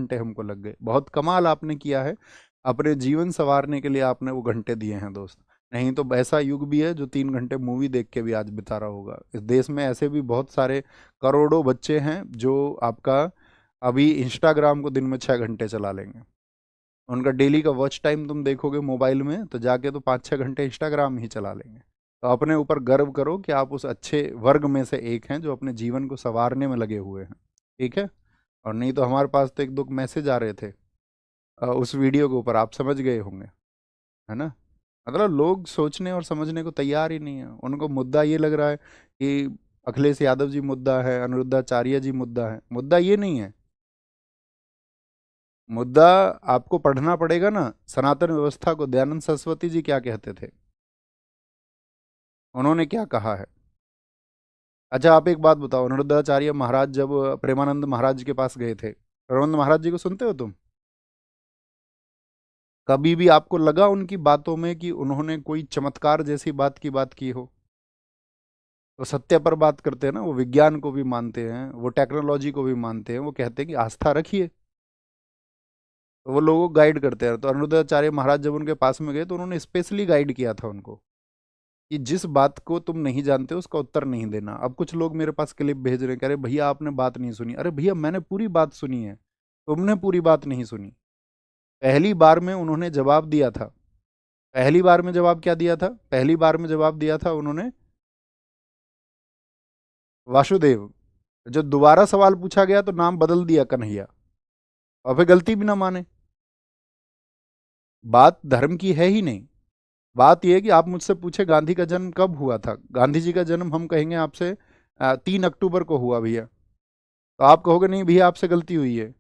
घंटे हमको लग गए। बहुत कमाल आपने किया है, अपने जीवन संवारने के लिए आपने वो घंटे दिए हैं दोस्त। नहीं तो ऐसा युग भी है जो 3 घंटे मूवी देख के भी आज बिता रहा होगा। इस देश में ऐसे भी बहुत सारे करोड़ों बच्चे हैं जो आपका अभी इंस्टाग्राम को दिन में 6 घंटे चला लेंगे। उनका डेली का वॉच टाइम तुम देखोगे मोबाइल में तो जाके तो 5-6 घंटे इंस्टाग्राम ही चला लेंगे। तो अपने ऊपर गर्व करो कि आप उस अच्छे वर्ग में से एक हैं जो अपने जीवन को संवारने में लगे हुए हैं। ठीक है। और नहीं तो हमारे पास तो एक दो मैसेज आ रहे थे उस वीडियो के ऊपर, आप समझ गए होंगे, है ना। मतलब लोग सोचने और समझने को तैयार ही नहीं है। उनको मुद्दा ये लग रहा है कि अखिलेश यादव जी मुद्दा है, अनिरुद्धाचार्य जी मुद्दा है। मुद्दा ये नहीं है। मुद्दा आपको पढ़ना पड़ेगा ना, सनातन व्यवस्था को दयानंद सरस्वती जी क्या कहते थे, उन्होंने क्या कहा है। अच्छा आप एक बात बताओ, अनिरुद्धाचार्य महाराज जब प्रेमानंद महाराज के पास गए थे, प्रेमानंद महाराज जी को सुनते हो तुम? कभी भी आपको लगा उनकी बातों में कि उन्होंने कोई चमत्कार जैसी बात की हो? वो सत्य पर बात करते हैं ना, वो विज्ञान को भी मानते हैं, वो टेक्नोलॉजी को भी मानते हैं, वो कहते हैं कि आस्था रखिए। तो वो लोगों को गाइड करते हैं। तो अनिरुद्धाचार्य महाराज जब उनके पास में गए तो उन्होंने स्पेशली गाइड किया था उनको कि जिस बात को तुम नहीं जानते उसका उत्तर नहीं देना। अब कुछ लोग मेरे पास क्लिप भेज रहे हैं, कह रहे भैया आपने बात नहीं सुनी। अरे भैया मैंने पूरी बात सुनी है, तुमने पूरी बात नहीं सुनी। पहली बार में उन्होंने जवाब दिया था। पहली बार में जवाब क्या दिया था? पहली बार में जवाब दिया था उन्होंने वासुदेव। जब दोबारा सवाल पूछा गया तो नाम बदल दिया कन्हैया, और फिर गलती भी ना माने। बात धर्म की है ही नहीं। बात यह है कि आप मुझसे पूछे गांधी का जन्म कब हुआ था, गांधी जी का जन्म हम कहेंगे आपसे 3 अक्टूबर को हुआ भैया, तो आप कहोगे नहीं भैया आपसे गलती हुई है।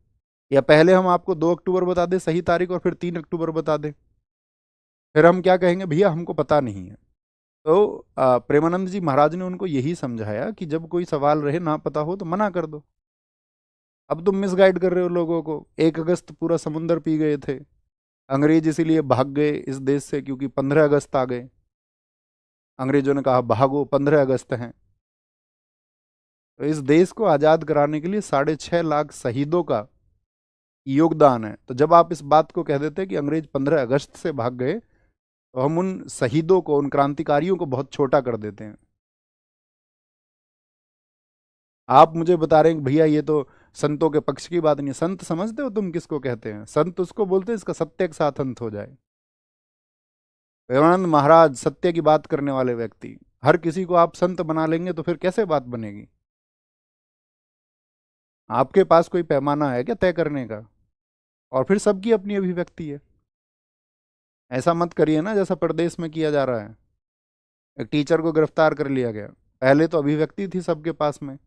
या पहले हम आपको 2 अक्टूबर बता दें सही तारीख और फिर 3 अक्टूबर बता दें, फिर हम क्या कहेंगे? भैया हमको पता नहीं है। तो प्रेमानंद जी महाराज ने उनको यही समझाया कि जब कोई सवाल रहे ना पता हो तो मना कर दो। अब तुम मिसगाइड कर रहे हो लोगों को। 1 अगस्त पूरा समुंदर पी गए थे अंग्रेज, इसीलिए भाग गए इस देश से क्योंकि 15 अगस्त आ गए। अंग्रेजों ने कहा भागो, 15 अगस्त हैं। तो इस देश को आज़ाद कराने के लिए 6.5 लाख शहीदों का योगदान है। तो जब आप इस बात को कह देते हैं कि अंग्रेज 15 अगस्त से भाग गए, तो हम उन शहीदों को, उन क्रांतिकारियों को बहुत छोटा कर देते हैं। आप मुझे बता रहे हैं कि भैया ये तो संतों के पक्ष की बात नहीं है। संत समझते हो तुम किसको कहते हैं? संत उसको बोलते हैं इसका सत्य के साथ अंत हो जाए। प्रेमानंद महाराज सत्य की बात करने वाले व्यक्ति, हर किसी को आप संत बना लेंगे तो फिर कैसे बात बनेगी? आपके पास कोई पैमाना है क्या तय करने का? और फिर सबकी अपनी अभिव्यक्ति है। ऐसा मत करिए ना जैसा प्रदेश में किया जा रहा है। एक टीचर को गिरफ्तार कर लिया गया, पहले तो अभिव्यक्ति थी सबके पास में।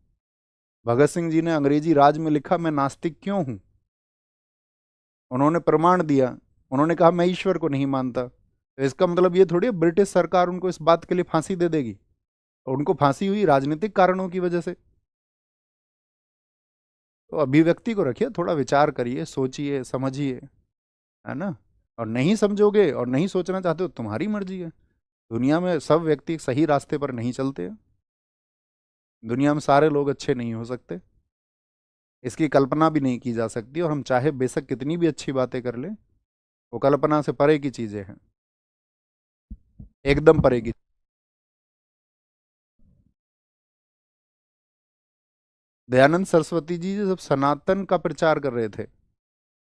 भगत सिंह जी ने अंग्रेजी राज में लिखा मैं नास्तिक क्यों हूं, उन्होंने प्रमाण दिया। उन्होंने कहा मैं ईश्वर को नहीं मानता। तो इसका मतलब ये थोड़ी है ब्रिटिश सरकार उनको इस बात के लिए फांसी दे देगी। और उनको फांसी हुई राजनीतिक कारणों की वजह से। तो अभिव्यक्ति को रखिए, थोड़ा विचार करिए, सोचिए, समझिए, है ना। और नहीं समझोगे और नहीं सोचना चाहते हो तुम्हारी मर्जी है। दुनिया में सब व्यक्ति सही रास्ते पर नहीं चलते हैं। दुनिया में सारे लोग अच्छे नहीं हो सकते, इसकी कल्पना भी नहीं की जा सकती। और हम चाहे बेशक कितनी भी अच्छी बातें कर लें, वो कल्पना से परे की चीजें हैं, एकदम परे की। दयानंद सरस्वती जी जब सनातन का प्रचार कर रहे थे,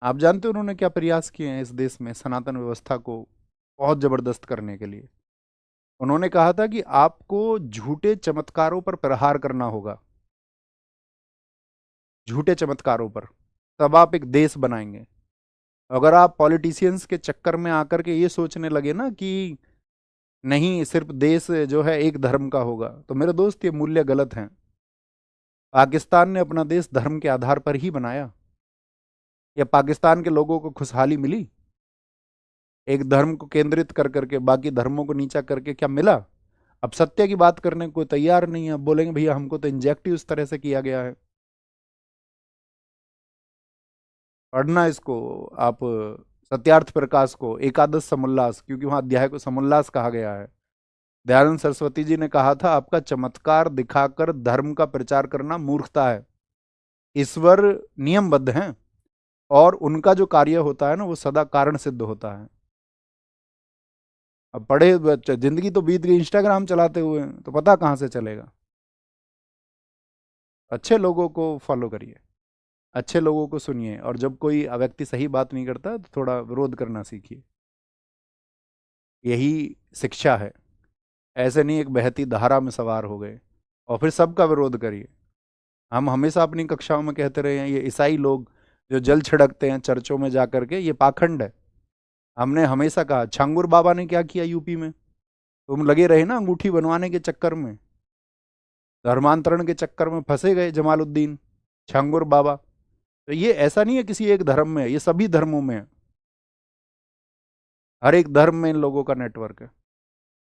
आप जानते हो उन्होंने क्या प्रयास किए हैं इस देश में सनातन व्यवस्था को बहुत जबरदस्त करने के लिए? उन्होंने कहा था कि आपको झूठे चमत्कारों पर प्रहार करना होगा, झूठे चमत्कारों पर, तब आप एक देश बनाएंगे। अगर आप पॉलिटिशियंस के चक्कर में आकर के ये सोचने लगे ना कि नहीं सिर्फ देश जो है एक धर्म का होगा, तो मेरे दोस्त ये मूल्य गलत हैं। पाकिस्तान ने अपना देश धर्म के आधार पर ही बनाया। या पाकिस्तान के लोगों को खुशहाली मिली एक धर्म को केंद्रित कर करके बाकी धर्मों को नीचा करके? क्या मिला? अब सत्य की बात करने को कोई तैयार नहीं है। अब बोलेंगे भैया हमको तो इंजेक्टिव इस तरह से किया गया है। पढ़ना इसको आप, सत्यार्थ प्रकाश को, एकादश समोल्लास, क्योंकि वहां अध्याय को समोल्लास कहा गया है। दयानंद सरस्वती जी ने कहा था आपका चमत्कार दिखाकर धर्म का प्रचार करना मूर्खता है। ईश्वर नियमबद्ध हैं। और उनका जो कार्य होता है ना वो सदा कारण सिद्ध होता है। अब जिंदगी तो बीत गई इंस्टाग्राम चलाते हुए, तो पता कहाँ से चलेगा। अच्छे लोगों को फॉलो करिए, अच्छे लोगों को सुनिए, और जब कोई व्यक्ति सही बात नहीं करता तो थोड़ा विरोध करना सीखिए। यही शिक्षा है। ऐसे नहीं एक बहती धारा में सवार हो गए और फिर सबका विरोध करिए। हम हमेशा अपनी कक्षाओं में कहते रहे हैं, ये ईसाई लोग जो जल छिड़कते हैं चर्चों में जाकर के, ये पाखंड है। हमने हमेशा कहा, छांगुर बाबा ने क्या किया यूपी में? तुम लगे रहे ना अंगूठी बनवाने के चक्कर में, धर्मांतरण के चक्कर में फंसे गए जमालुद्दीन, छांगुर बाबा। तो ये ऐसा नहीं है किसी एक धर्म में है, ये सभी धर्मों में है। हर एक धर्म में इन लोगों का नेटवर्क है।